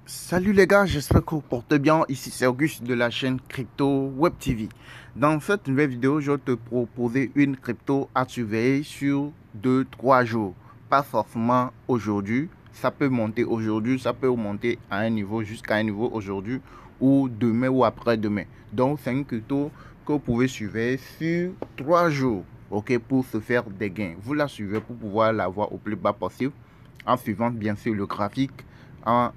Salut les gars, j'espère que vous portez bien. Ici c'est Auguste de la chaîne Crypto Web TV. Dans cette nouvelle vidéo, je vais te proposer une crypto à surveiller sur 2-3 jours. Pas forcément aujourd'hui. Ça peut monter aujourd'hui, ça peut monter à un niveau jusqu'à un niveau aujourd'hui ou demain ou après-demain. Donc c'est une crypto que vous pouvez surveiller sur 3 jours, ok, pour se faire des gains. Vous la suivez pour pouvoir l'avoir au plus bas possible en suivant bien sûr le graphique, en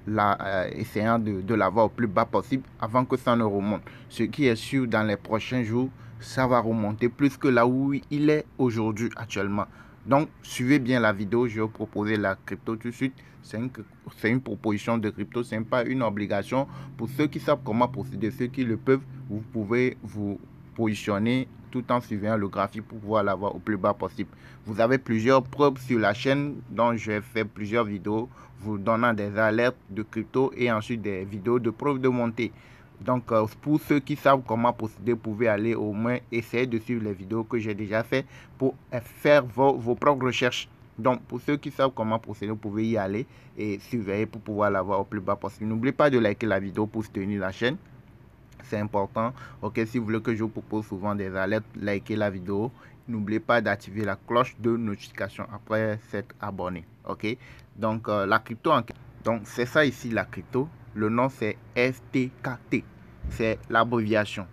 essayant de l'avoir au plus bas possible avant que ça ne remonte. Ce qui est sûr, dans les prochains jours, ça va remonter plus que là où il est aujourd'hui actuellement. Donc, suivez bien la vidéo. Je vais vous proposer la crypto tout de suite. C'est une proposition de crypto, ce n'est pas une obligation. Pour ceux qui savent comment procéder, ceux qui le peuvent, vous pouvez vous positionner tout en suivant le graphique pour pouvoir l'avoir au plus bas possible. Vous avez plusieurs preuves sur la chaîne dont j'ai fait plusieurs vidéos vous donnant des alertes de crypto et ensuite des vidéos de preuves de montée. Donc pour ceux qui savent comment procéder, vous pouvez aller au moins essayer de suivre les vidéos que j'ai déjà fait pour faire vos propres recherches. Donc pour ceux qui savent comment procéder, vous pouvez y aller et surveiller pour pouvoir l'avoir au plus bas possible. N'oubliez pas de liker la vidéo pour soutenir la chaîne. C'est important. Ok, si vous voulez que je vous propose souvent des alertes, likez la vidéo. N'oubliez pas d'activer la cloche de notification après s'être abonné. Ok, donc la crypto donc c'est ça ici la crypto. Le nom c'est STKT. C'est l'abréviation.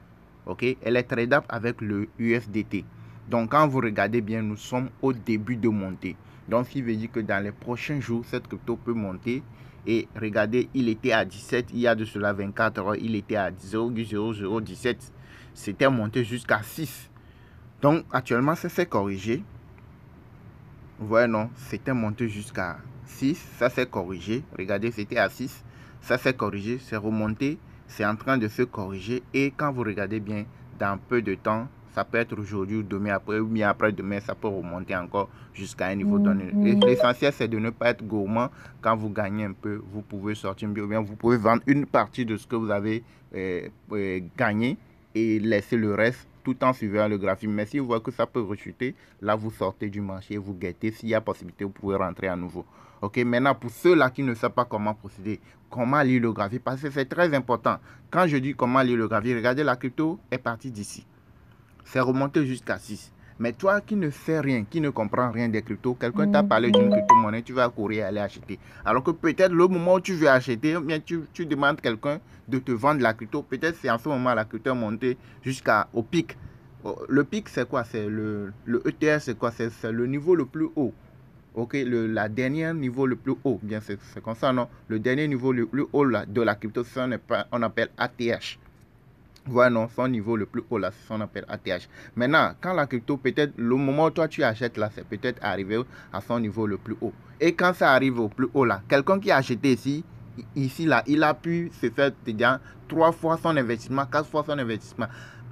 Ok, elle est tradable avec le USDT. Donc quand vous regardez bien, nous sommes au début de montée. Donc ce qui veut dire que dans les prochains jours, cette crypto peut monter. Et regardez, il était à 17, il y a de cela 24 heures, il était à 0,0017. C'était monté jusqu'à 6. Donc actuellement, ça s'est corrigé. Vous voyez, non, c'était monté jusqu'à 6. Ça s'est corrigé. Regardez, c'était à 6. Ça s'est corrigé, c'est remonté. C'est en train de se corriger. Et quand vous regardez bien, dans peu de temps, ça peut être aujourd'hui ou demain après, ou bien après-demain, ça peut remonter encore jusqu'à un niveau donné. L'essentiel, c'est de ne pas être gourmand. Quand vous gagnez un peu, vous pouvez sortir un peu, ou bien vous pouvez vendre une partie de ce que vous avez gagné et laisser le reste tout en suivant le graphique. Mais si vous voyez que ça peut rechuter, là vous sortez du marché, vous guettez. S'il y a possibilité, vous pouvez rentrer à nouveau. Ok, maintenant pour ceux-là qui ne savent pas comment procéder, comment lire le graphique, parce que c'est très important. Quand je dis comment lire le graphique, regardez, la crypto est partie d'ici. C'est remonté jusqu'à 6. Mais toi qui ne sais rien, qui ne comprends rien des cryptos, quelqu'un t'a parlé d'une crypto-monnaie, tu vas courir aller acheter. Alors que peut-être le moment où tu veux acheter, bien tu demandes quelqu'un de te vendre la crypto. Peut-être c'est en ce moment la crypto est montée jusqu'au pic. Le pic, c'est quoi? C'est le ETH, c'est quoi? C'est le niveau le plus haut. Ok, la dernière niveau le plus haut, bien c'est comme ça, non? Le dernier niveau le plus haut là, de la crypto, on appelle ATH. Voilà, non, son niveau le plus haut là, c'est ce qu'on appelle ATH. Maintenant, quand la crypto, peut-être le moment où toi tu achètes là, c'est peut-être arrivé à son niveau le plus haut. Et quand ça arrive au plus haut là, quelqu'un qui a acheté ici là, il a pu se faire déjà 3 fois son investissement, 4 fois son investissement.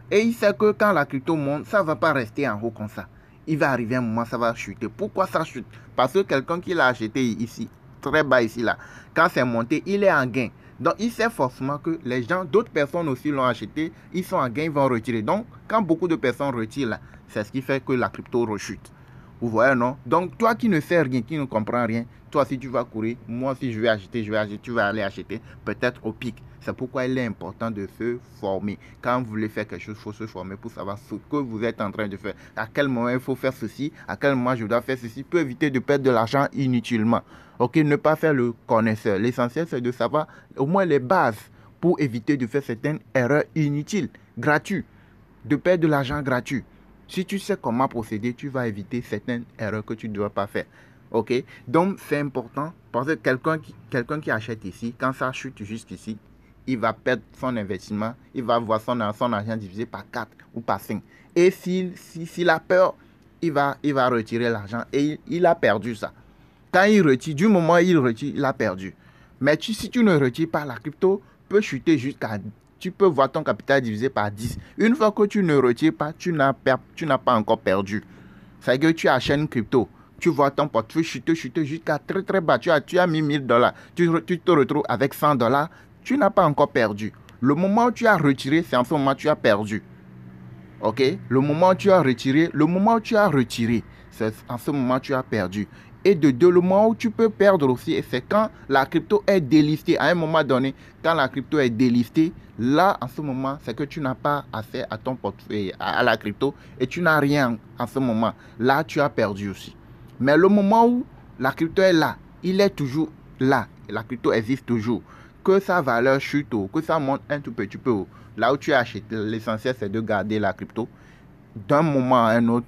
Et il sait que quand la crypto monte, ça ne va pas rester en haut comme ça. Il va arriver un moment, ça va chuter. Pourquoi ça chute? Parce que quelqu'un qui l'a acheté ici, très bas ici là, quand c'est monté, il est en gain. Donc, il sait forcément que les gens, d'autres personnes aussi l'ont acheté, ils sont en gain, ils vont retirer. Donc, quand beaucoup de personnes retirent là, c'est ce qui fait que la crypto rechute. Vous voyez, non? Donc, toi qui ne sais rien, qui ne comprends rien, toi, si tu vas courir, moi, si je vais acheter, tu vas aller acheter, peut-être au pic. C'est pourquoi il est important de se former. Quand vous voulez faire quelque chose, il faut se former pour savoir ce que vous êtes en train de faire. À quel moment il faut faire ceci, à quel moment je dois faire ceci, pour éviter de perdre de l'argent inutilement. Ok, ne pas faire le connaisseur. L'essentiel, c'est de savoir au moins les bases pour éviter de faire certaines erreurs inutiles, gratuites, de perdre de l'argent gratuit. Si tu sais comment procéder, tu vas éviter certaines erreurs que tu ne dois pas faire. Ok, donc c'est important parce que quelqu'un qui achète ici, quand ça chute jusqu'ici, il va perdre son investissement, il va voir son argent divisé par 4 ou par 5. Et s'il a peur, il va retirer l'argent et il a perdu ça. Quand il retire, du moment où il retire, il a perdu. Mais si tu ne retires pas, la crypto peut chuter jusqu'à... Tu peux voir ton capital divisé par 10. Une fois que tu ne retires pas, tu n'as pas encore perdu. C'est que tu achètes une crypto. Tu vois ton portefeuille chuter jusqu'à très très bas. Tu as mis 1000 $. Tu te retrouves avec 100 $. Tu n'as pas encore perdu. Le moment où tu as retiré, c'est en ce moment où tu as perdu. Ok? Le moment où tu as retiré, c'est en ce moment où tu as perdu. Et de deux, le moment où tu peux perdre aussi, c'est quand la crypto est délistée. À un moment donné, quand la crypto est délistée, là, en ce moment, c'est que tu n'as pas accès à ton portefeuille, à la crypto, et tu n'as rien en ce moment. Là, tu as perdu aussi. Mais le moment où la crypto est là, il est toujours là. La crypto existe toujours. Que sa valeur chute, que ça monte un tout petit peu, là où tu as acheté, l'essentiel, c'est de garder la crypto d'un moment à un autre.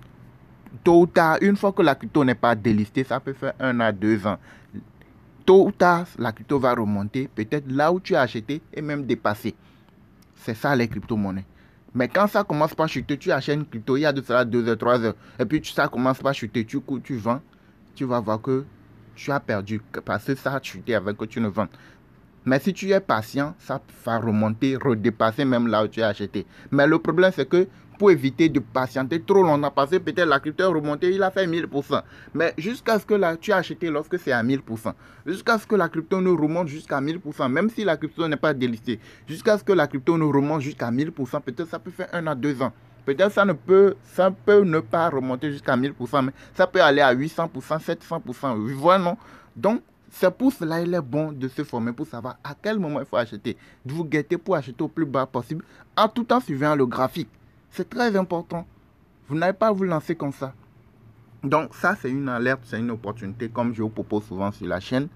Tôt ou tard, une fois que la crypto n'est pas délistée, ça peut faire 1 à 2 ans. Tôt ou tard, la crypto va remonter, peut-être là où tu as acheté et même dépasser. C'est ça les crypto-monnaies. Mais quand ça commence par chuter, tu achètes une crypto, il y a de cela 2 heures, 3 heures, et puis ça commence par chuter, tu cours, tu vends, tu vas voir que tu as perdu parce que ça a chuté avant que tu ne vendes. Mais si tu es patient, ça va remonter, redépasser même là où tu as acheté. Mais le problème, c'est que pour éviter de patienter trop longtemps, parce que peut-être la crypto est remontée, il a fait 1000%. Mais jusqu'à ce que tu as acheté lorsque c'est à 1000%. Jusqu'à ce que la crypto ne remonte jusqu'à 1000%, même si la crypto n'est pas délistée. Jusqu'à ce que la crypto ne remonte jusqu'à 1000%, peut-être ça peut faire 1 à 2 ans. Peut-être ça peut ne pas remonter jusqu'à 1000%, mais ça peut aller à 800%, 700%. Vous voyez, non? Donc, c'est pour cela qu'il est bon de se former pour savoir à quel moment il faut acheter. De vous guetter pour acheter au plus bas possible en tout en suivant le graphique. C'est très important. Vous n'allez pas vous lancer comme ça. Donc ça, c'est une alerte, c'est une opportunité comme je vous propose souvent sur la chaîne.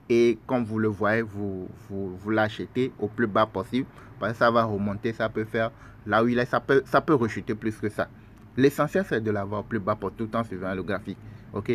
Et comme vous le voyez, vous l'achetez au plus bas possible. Parce que ça va remonter, ça peut faire là où il est, ça peut rechuter plus que ça. L'essentiel, c'est de l'avoir au plus bas pour tout en suivant le graphique. Ok?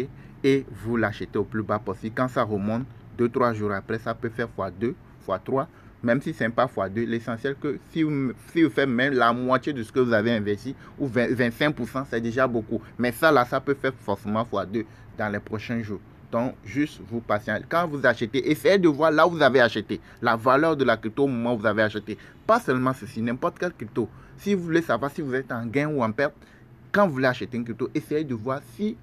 Et vous l'achetez au plus bas possible. Quand ça remonte, 2-3 jours après, ça peut faire x2, x3. Même si ce n'est pas x2, l'essentiel que si vous faites même la moitié de ce que vous avez investi, ou 25%, c'est déjà beaucoup. Mais ça, là, ça peut faire forcément x2 dans les prochains jours. Donc, juste vous patientez. Quand vous achetez, essayez de voir là où vous avez acheté, la valeur de la crypto au moment où vous avez acheté. Pas seulement ceci, n'importe quelle crypto. Si vous voulez savoir si vous êtes en gain ou en perte, quand vous voulez acheter une crypto, essayez de voir si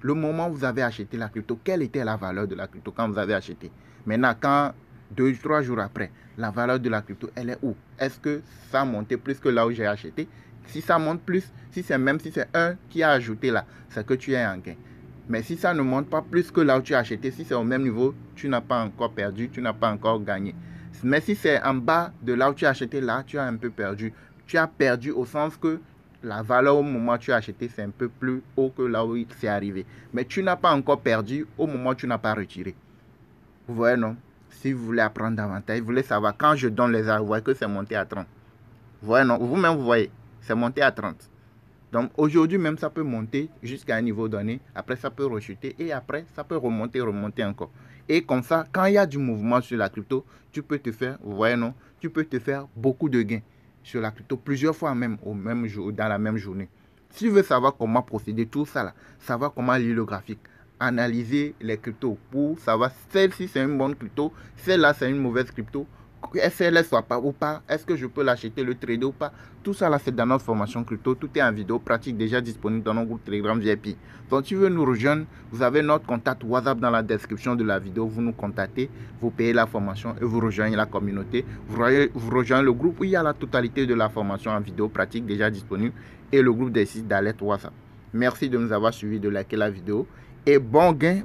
le moment où vous avez acheté la crypto, quelle était la valeur de la crypto quand vous avez acheté. Maintenant, quand 2-3 jours après, la valeur de la crypto, elle est où? Est-ce que ça a monté plus que là où j'ai acheté? Si ça monte plus, même si c'est un qui a ajouté là, c'est que tu es en gain. Mais si ça ne monte pas plus que là où tu as acheté, si c'est au même niveau, tu n'as pas encore perdu, tu n'as pas encore gagné. Mais si c'est en bas de là où tu as acheté, là, tu as un peu perdu. Tu as perdu au sens que la valeur au moment où tu as acheté, c'est un peu plus haut que là où c'est arrivé. Mais tu n'as pas encore perdu au moment où tu n'as pas retiré. Vous voyez, non? Si vous voulez apprendre davantage, vous voulez savoir, quand je donne les arts, vous voyez que c'est monté à 30. Vous voyez, non? Vous-même, vous voyez, c'est monté à 30. Donc, aujourd'hui, même, ça peut monter jusqu'à un niveau donné. Après, ça peut rechuter. Et après, ça peut remonter encore. Et comme ça, quand il y a du mouvement sur la crypto, tu peux te faire, vous voyez, non? Tu peux te faire beaucoup de gains sur la crypto, plusieurs fois même, au même jour, dans la même journée. Si tu veux savoir comment procéder, tout ça là, savoir comment lire le graphique, analyser les cryptos pour savoir celle-ci c'est une bonne crypto, celle-là c'est une mauvaise crypto, est-ce qu'elle soit pas ou pas, est-ce que je peux l'acheter, le trader ou pas. Tout ça là c'est dans notre formation crypto, tout est en vidéo pratique déjà disponible dans notre groupe Telegram VIP. Donc si tu veux nous rejoindre, vous avez notre contact WhatsApp dans la description de la vidéo, vous nous contactez, vous payez la formation et vous rejoignez la communauté, vous rejoignez le groupe où il y a la totalité de la formation en vidéo pratique déjà disponible et le groupe des sites d'alerte WhatsApp. Merci de nous avoir suivis, de liker la vidéo. Et bon gain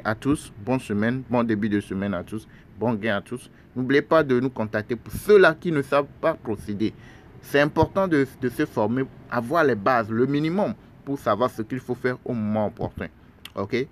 à tous, bonne semaine, bon début de semaine à tous, bon gain à tous. N'oubliez pas de nous contacter pour ceux-là qui ne savent pas procéder. C'est important de se former, avoir les bases, le minimum, pour savoir ce qu'il faut faire au moment opportun. Ok?